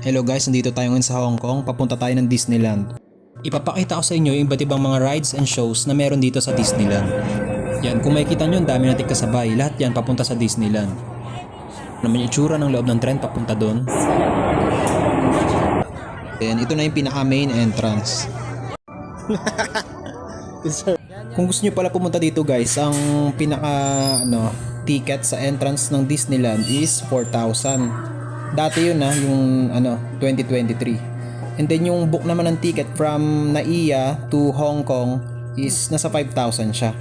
Hello guys, nandito tayo ngayon sa Hong Kong. Papunta tayo ng Disneyland. Ipapakita ko sa inyo yung iba't ibang mga rides and shows na meron dito sa Disneyland. Yan, kung makikita nyo, ang dami natin kasabay. Lahat yan papunta sa Disneyland. Naman yung itsura ng loob ng tren papunta doon. And ito na yung pinaka main entrance. Kung gusto nyo pala pumunta dito guys, ang pinaka ticket sa entrance ng Disneyland is 4,000. Dati yun yung 2023. And then yung book naman ng ticket from NAIA to Hong Kong is nasa 5,000 siya.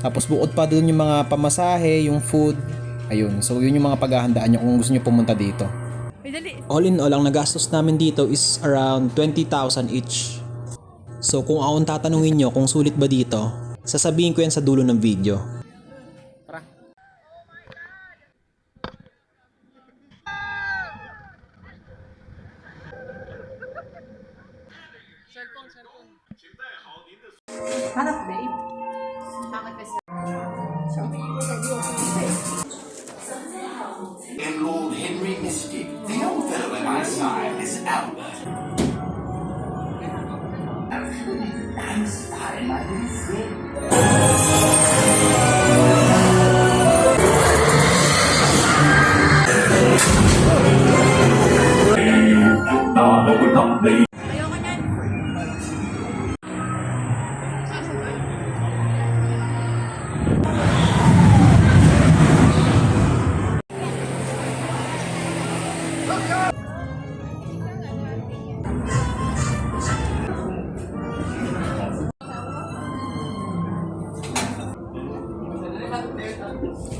Tapos bukod pa dun yung mga pamasahe, yung food. Ayun, so yun yung mga paghahandaan nyo kung gusto nyo pumunta dito. All in all, ang nagastos namin dito is around 20,000 each. So kung akong tatanungin nyo kung sulit ba dito, sasabihin ko yan sa dulo ng video. And Lord Henry Mystic, the old fellow at my side, is Albert. Nice time, my little friend.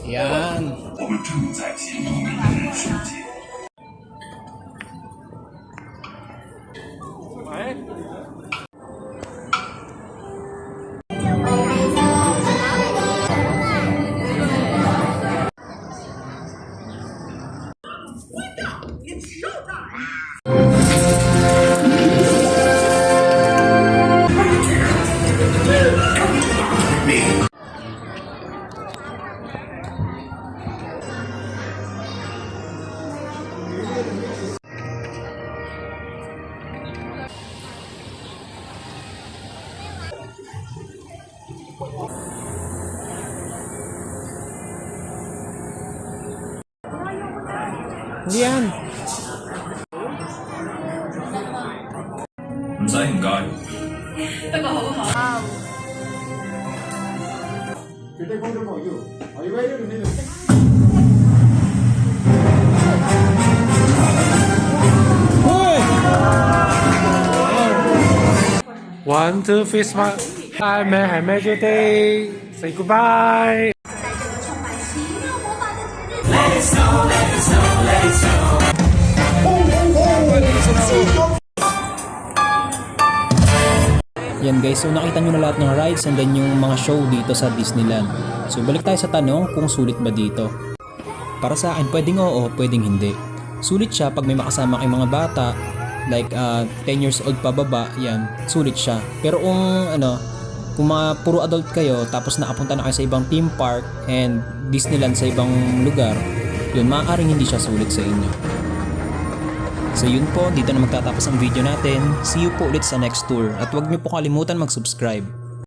Yan. 我们正在进入迷人的世界。 Hindi yan. 唔使唔該。Hoy! One, two, three, smile. Hi, man, have a good day. Say goodbye. Yan guys, so nakita nyo na lahat ng rides and then yung mga show dito sa Disneyland. So balik tayo sa tanong kung sulit ba dito. Para sa akin, pwedeng oo, pwedeng hindi. Sulit siya pag may makasama kayong mga bata, like 10 years old pababa, yan, sulit siya. Pero kung mga puro adult kayo tapos nakapunta na kayo sa ibang theme park and Disneyland sa ibang lugar, yun, maaaring hindi siya sulit sa inyo. So yun po, dito na magtatapos ang video natin. See you po ulit sa next tour at huwag niyo po kalimutan mag-subscribe.